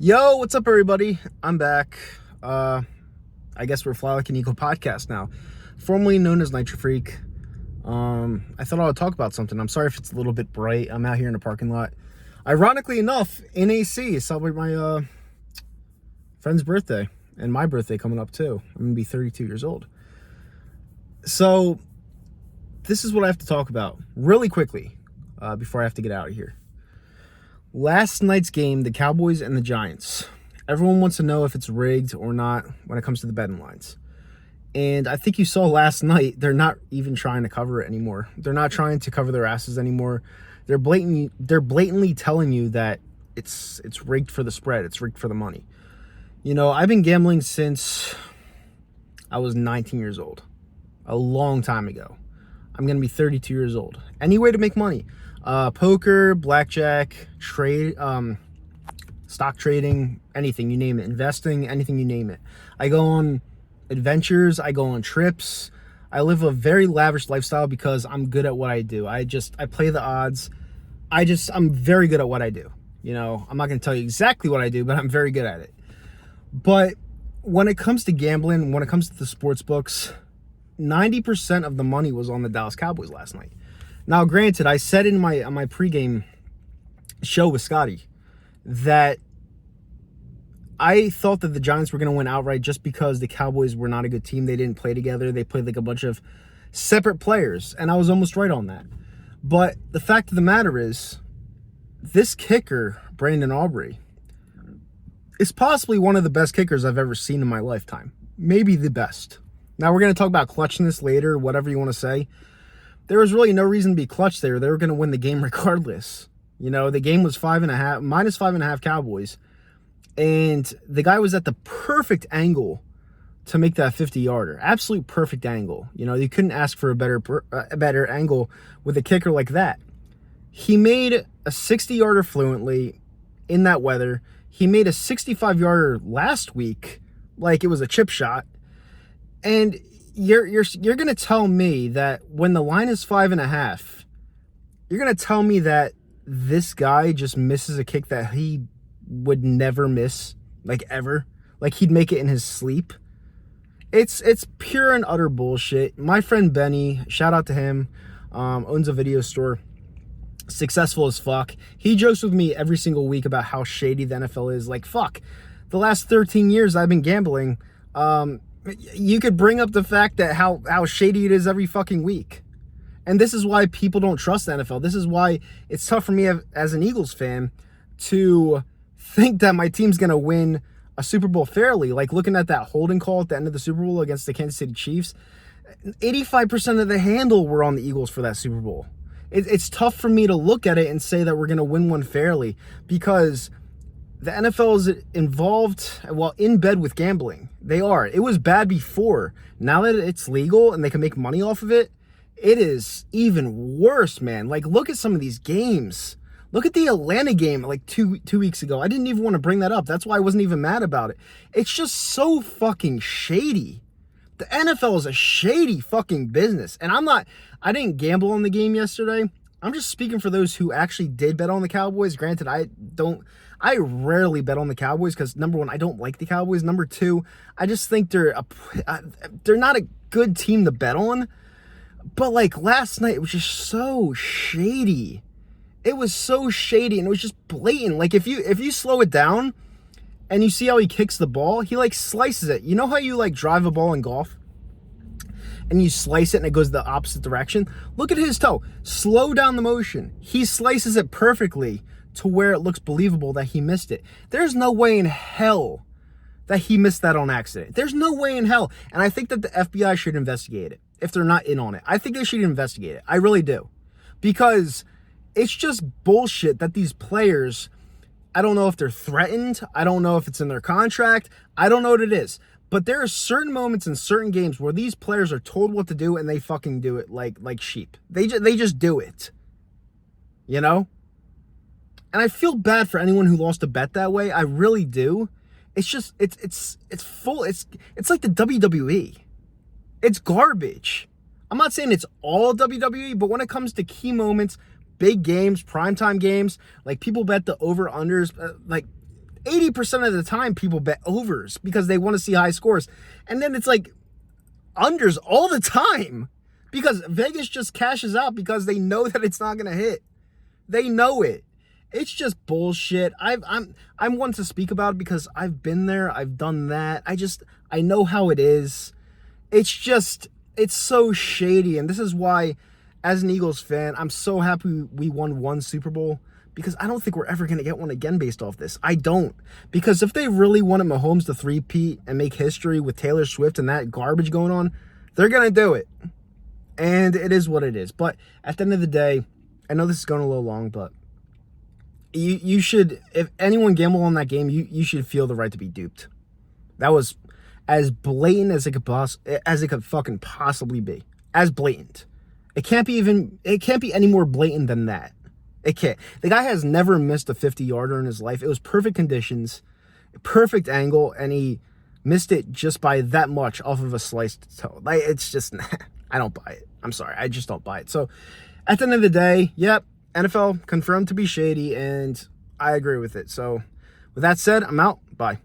Yo, what's up, everybody? I'm back. I guess we're Fly Like an Eagle podcast now, formerly known as Nitro Freak. I thought I would talk about something. I'm sorry if it's a little bit bright. I'm out here in the parking lot. Ironically enough, in AC, celebrate my friend's birthday and my birthday coming up too. I'm gonna be 32 years old. So this is what I have to talk about really quickly before I have to get out of here. Last night's game, the Cowboys and the Giants. Everyone wants to know if it's rigged or not when it comes to the betting lines. And I think you saw last night, they're not even trying to cover it anymore. They're not trying to cover their asses anymore. They're blatantly telling you that it's rigged for the spread. It's rigged for the money. You know, I've been gambling since I was 19 years old. A long time ago. I'm going to be 32 years old. Any way to make money. Poker, blackjack, trade, stock trading, anything, you name it. Investing, anything, you name it. I go on adventures. I go on trips. I live a very lavish lifestyle because I'm good at what I do. I play the odds. I'm very good at what I do. You know, I'm not going to tell you exactly what I do, but I'm very good at it. But when it comes to gambling, when it comes to the sports books, 90% of the money was on the Dallas Cowboys last night. Now, granted, I said in my pregame show with Scotty that I thought that the Giants were going to win outright just because the Cowboys were not a good team. They didn't play together. They played like a bunch of separate players, and I was almost right on that. But the fact of the matter is, this kicker, Brandon Aubrey, is possibly one of the best kickers I've ever seen in my lifetime. Maybe the best. Now, we're going to talk about clutchness later, whatever you want to say. There was really no reason to be clutch there. They were going to win the game regardless. You know, the game was -5.5 Cowboys. And the guy was at the perfect angle to make that 50-yarder. Absolute perfect angle. You know, you couldn't ask for a better angle with a kicker like that. He made a 60-yarder fluently in that weather. He made a 65-yarder last week like it was a chip shot. And you're going to tell me that when the line is 5.5, you're going to tell me that this guy just misses a kick that he would never miss, like ever, like he'd make it in his sleep. It's pure and utter bullshit. My friend Benny, shout out to him, owns a video store, successful as fuck. He jokes with me every single week about how shady the NFL is. Like, fuck, the last 13 years I've been gambling, you could bring up the fact that how shady it is every fucking week. And this is why people don't trust the NFL. This is why it's tough for me as an Eagles fan to think that my team's going to win a Super Bowl fairly. Like looking at that holding call at the end of the Super Bowl against the Kansas City Chiefs, 85% of the handle were on the Eagles for that Super Bowl. It's tough for me to look at it and say that we're going to win one fairly because the NFL is involved, well, in bed with gambling. They are. It was bad before. Now that it's legal and they can make money off of it, it is even worse, man. Like, look at some of these games. Look at the Atlanta game like two weeks ago. I didn't even want to bring that up. That's why I wasn't even mad about it. It's just so fucking shady. The NFL is a shady fucking business. And I didn't gamble on the game yesterday. I'm just speaking for those who actually did bet on the Cowboys. Granted, I rarely bet on the Cowboys because, number one, I don't like the Cowboys. Number two, I just think they're not a good team to bet on. But, like, last night, it was just so shady. It was so shady, and it was just blatant. Like, if you slow it down and you see how he kicks the ball, he, like, slices it. You know how you, like, drive a ball in golf? And you slice it and it goes the opposite direction? Look at his toe. Slow down the motion. He slices it perfectly to where it looks believable that he missed it. There's no way in hell that he missed that on accident. There's no way in hell. And I think that the FBI should investigate it if they're not in on it. I think they should investigate it. I really do. Because it's just bullshit that these players, I don't know if they're threatened. I don't know if it's in their contract. I don't know what it is. But there are certain moments in certain games where these players are told what to do and they fucking do it like sheep. They just do it. You know? And I feel bad for anyone who lost a bet that way. I really do. It's just it's like the WWE. It's garbage. I'm not saying it's all WWE, but when it comes to key moments, big games, primetime games, like people bet the over-unders, like 80% of the time people bet overs because they want to see high scores. And then it's like unders all the time because Vegas just cashes out because they know that it's not going to hit. They know it. It's just bullshit. I'm one to speak about it because I've been there. I've done that. I know how it is. It's so shady. And this is why, as an Eagles fan, I'm so happy we won one Super Bowl because I don't think we're ever going to get one again based off this. I don't. Because if they really wanted Mahomes to three-peat and make history with Taylor Swift and that garbage going on, they're going to do it. And it is what it is. But at the end of the day, I know this is going a little long, but you should, if anyone gambled on that game, you should feel the right to be duped. That was as blatant as it could fucking possibly be. As blatant. It can't be any more blatant than that. It can't. The guy has never missed a 50-yarder in his life. It was perfect conditions, perfect angle, and he missed it just by that much off of a sliced toe. Like, it's just, I don't buy it. I'm sorry. I just don't buy it. So, at the end of the day, yep, NFL confirmed to be shady, and I agree with it. So, with that said, I'm out. Bye.